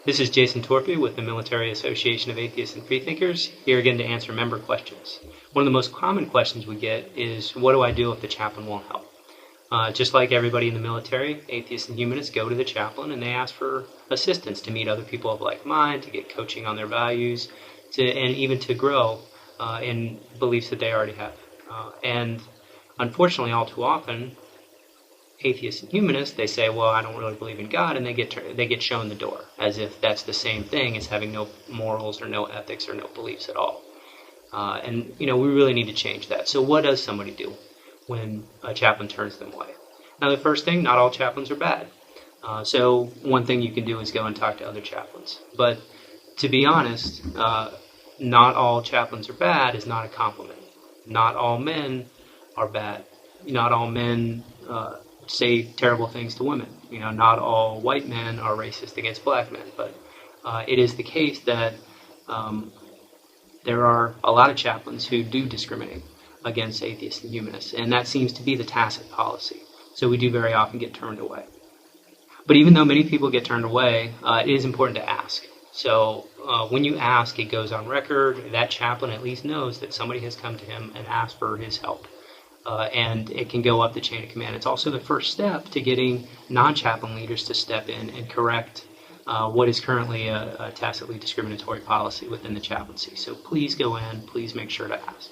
This is Jason Torpy with the Military Association of Atheists and Freethinkers, here again to answer member questions. One of the most common questions we get is, what do I do if the chaplain won't help? Just like everybody in the military, atheists and humanists go to the chaplain and they ask for assistance to meet other people of like mind, to get coaching on their values, and even to grow in beliefs that they already have. And unfortunately, all too often, atheists and humanists, they say, well, I don't really believe in God, and they get shown the door, as if that's the same thing as having no morals or no ethics or no beliefs at all. And we really need to change that. So what does somebody do when a chaplain turns them away? Now, the first thing, not all chaplains are bad. So one thing you can do is go and talk to other chaplains. But to be honest, not all chaplains are bad is not a compliment. Not all men are bad. Not all men say terrible things to women. Not all white men are racist against black men, but it is the case that there are a lot of chaplains who do discriminate against atheists and humanists, and that seems to be the tacit policy. So we do very often get turned away. But even though many people get turned away, it is important to ask. So when you ask, it goes on record. That chaplain at least knows that somebody has come to him and asked for his help. And it can go up the chain of command. It's also the first step to getting non-chaplain leaders to step in and correct what is currently a tacitly discriminatory policy within the chaplaincy. So please go in, please make sure to ask.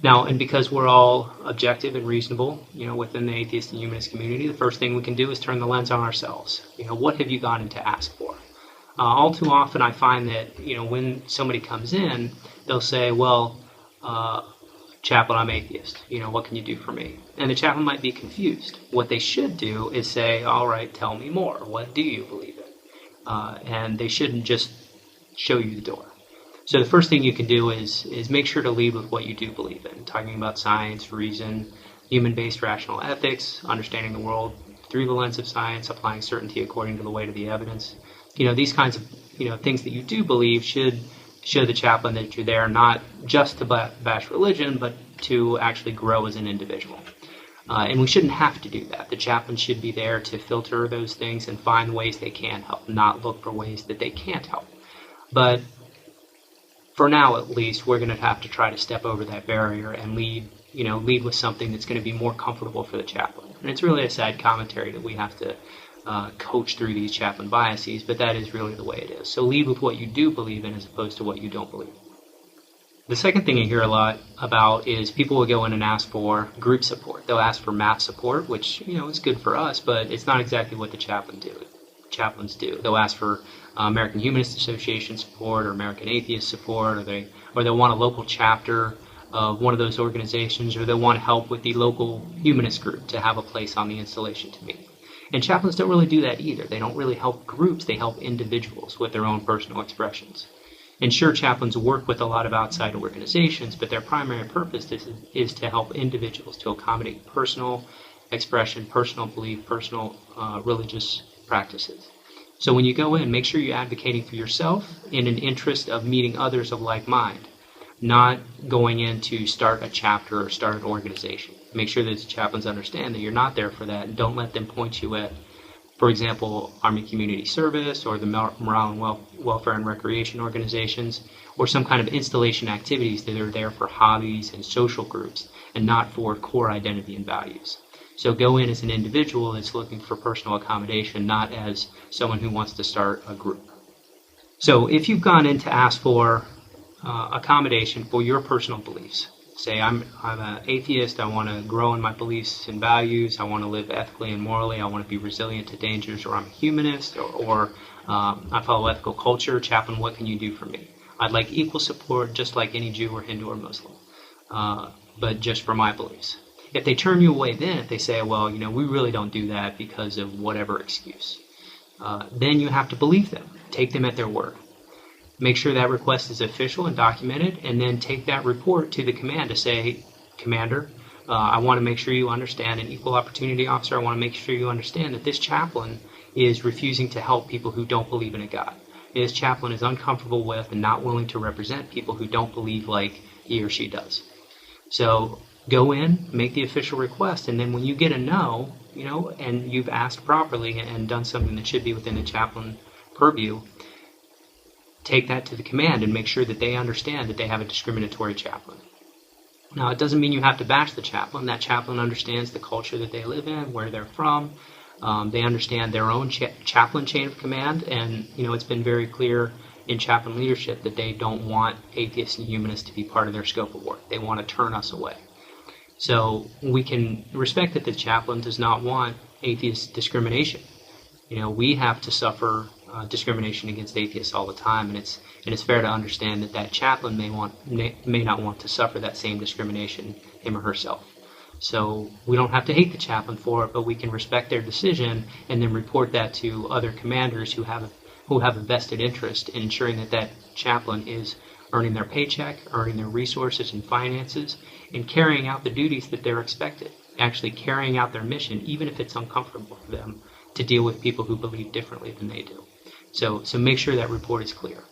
Now, and because we're all objective and reasonable, within the atheist and humanist community, the first thing we can do is turn the lens on ourselves. What have you gone in to ask for? All too often I find that, when somebody comes in, they'll say, well, chaplain, I'm atheist. What can you do for me? And the chaplain might be confused. What they should do is say, all right, tell me more. What do you believe in? And they shouldn't just show you the door. So the first thing you can do is make sure to lead with what you do believe in, talking about science, reason, human-based rational ethics, understanding the world through the lens of science, applying certainty according to the weight of the evidence. These kinds of things that you do believe should show the chaplain that you're there not just to bash religion, but to actually grow as an individual. And we shouldn't have to do that. The chaplain should be there to filter those things and find ways they can help, not look for ways that they can't help. But for now, at least, we're going to have to try to step over that barrier and lead with something that's going to be more comfortable for the chaplain. And it's really a sad commentary that we have to coach through these chaplain biases, but that is really the way it is. So lead with what you do believe in as opposed to what you don't believe. The second thing you hear a lot about is people will go in and ask for group support. They'll ask for MAP support, which is good for us, but it's not exactly what the chaplains do. They'll ask for American Humanist Association support or American Atheist support, or they'll want a local chapter of one of those organizations, or they'll want help with the local humanist group to have a place on the installation to meet. And chaplains don't really do that either. They don't really help groups. They help individuals with their own personal expressions. And sure, chaplains work with a lot of outside organizations, but their primary purpose is to help individuals to accommodate personal expression, personal belief, personal religious practices. So when you go in, make sure you're advocating for yourself in an interest of meeting others of like mind, not going in to start a chapter or start an organization. Make sure that the chaplains understand that you're not there for that, and don't let them point you at, for example, Army Community Service or the Morale and Welfare and Recreation organizations, or some kind of installation activities that are there for hobbies and social groups and not for core identity and values. So go in as an individual that's looking for personal accommodation, not as someone who wants to start a group. So if you've gone in to ask for accommodation for your personal beliefs, say I'm an atheist, I want to grow in my beliefs and values, I want to live ethically and morally, I want to be resilient to dangers, or I'm a humanist, or I follow ethical culture, chaplain, what can you do for me? I'd like equal support just like any Jew or Hindu or Muslim, but just for my beliefs. If they turn you away then, if they say, well, we really don't do that because of whatever excuse, then you have to believe them. Take them at their word. Make sure that request is official and documented, and then take that report to the command to say, Commander, I want to make sure you understand, an equal opportunity officer, I want to make sure you understand that this chaplain is refusing to help people who don't believe in a God. This chaplain is uncomfortable with and not willing to represent people who don't believe like he or she does. So go in, make the official request, and then when you get a no, and you've asked properly and done something that should be within the chaplain purview, take that to the command and make sure that they understand that they have a discriminatory chaplain. Now, it doesn't mean you have to bash the chaplain. That chaplain understands the culture that they live in, where they're from. They understand their own chaplain chain of command, and it's been very clear in chaplain leadership that they don't want atheists and humanists to be part of their scope of work. They want to turn us away. So we can respect that the chaplain does not want atheist discrimination. We have to suffer discrimination against atheists all the time, and it's fair to understand that chaplain may not want to suffer that same discrimination, him or herself. So we don't have to hate the chaplain for it, but we can respect their decision and then report that to other commanders who have a vested interest in ensuring that chaplain is earning their paycheck, earning their resources and finances, and carrying out the duties that they're expected, actually carrying out their mission, even if it's uncomfortable for them to deal with people who believe differently than they do. So make sure that report is clear.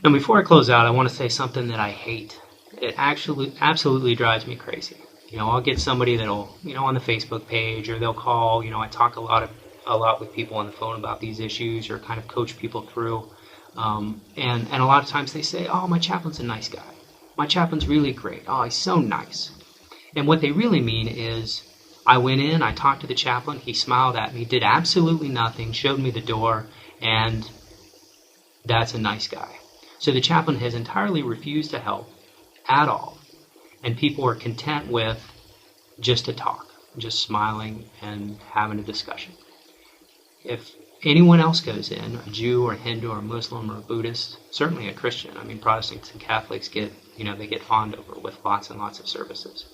Now, before I close out, I want to say something that I hate. It actually absolutely drives me crazy. I'll get somebody that'll, on the Facebook page, or they'll call. I talk a lot with people on the phone about these issues, or kind of coach people through. And a lot of times they say, "Oh, my chaplain's a nice guy. My chaplain's really great. Oh, he's so nice." And what they really mean is, I went in, I talked to the chaplain, he smiled at me, did absolutely nothing, showed me the door, and that's a nice guy. So the chaplain has entirely refused to help at all. And people are content with just a talk, just smiling and having a discussion. If anyone else goes in, a Jew or a Hindu or a Muslim or a Buddhist, certainly a Christian, Protestants and Catholics they get fawned over with lots and lots of services.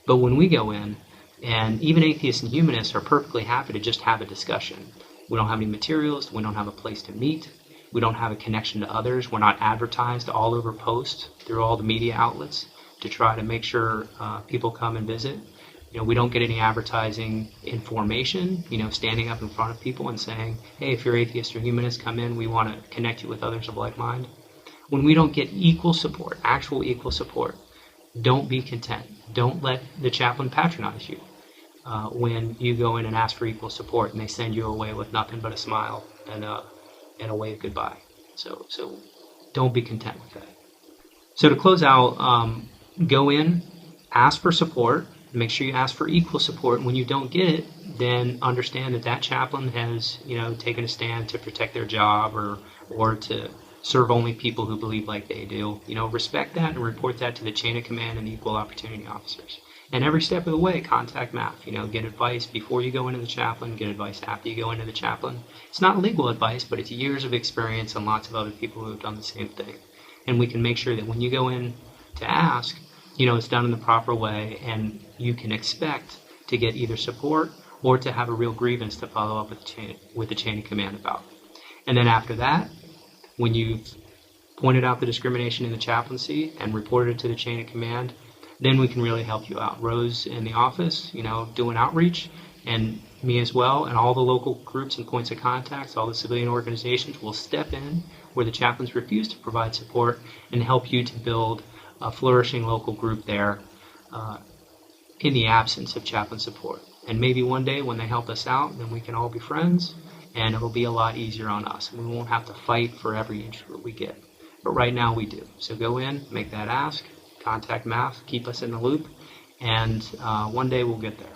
But when we go in, and even atheists and humanists are perfectly happy to just have a discussion. We don't have any materials, we don't have a place to meet, we don't have a connection to others, we're not advertised all over posts through all the media outlets to try to make sure people come and visit. We don't get any advertising information, standing up in front of people and saying, "Hey, if you're atheist or humanist, come in, we want to connect you with others of like mind." When we don't get equal support, actual equal support, don't be content. Don't let the chaplain patronize you when you go in and ask for equal support and they send you away with nothing but a smile and a wave goodbye. So don't be content with that. So to close out, go in, ask for support, make sure you ask for equal support. And when you don't get it, then understand that chaplain has, taken a stand to protect their job or to serve only people who believe like they do. Respect that and report that to the chain of command and the equal opportunity officers. And every step of the way, contact MAF. Get advice before you go into the chaplain, get advice after you go into the chaplain. It's not legal advice, but it's years of experience and lots of other people who have done the same thing. And we can make sure that when you go in to ask, it's done in the proper way, and you can expect to get either support or to have a real grievance to follow up with the chain of command about. And then after that, when you've pointed out the discrimination in the chaplaincy and reported it to the chain of command, then we can really help you out. Rose in the office, doing outreach, and me as well, and all the local groups and points of contacts, all the civilian organizations will step in where the chaplains refuse to provide support and help you to build a flourishing local group there in the absence of chaplain support. And maybe one day when they help us out, then we can all be friends, and it'll be a lot easier on us. We won't have to fight for every inch that we get. But right now we do. So go in, make that ask, contact MAF, keep us in the loop, and one day we'll get there.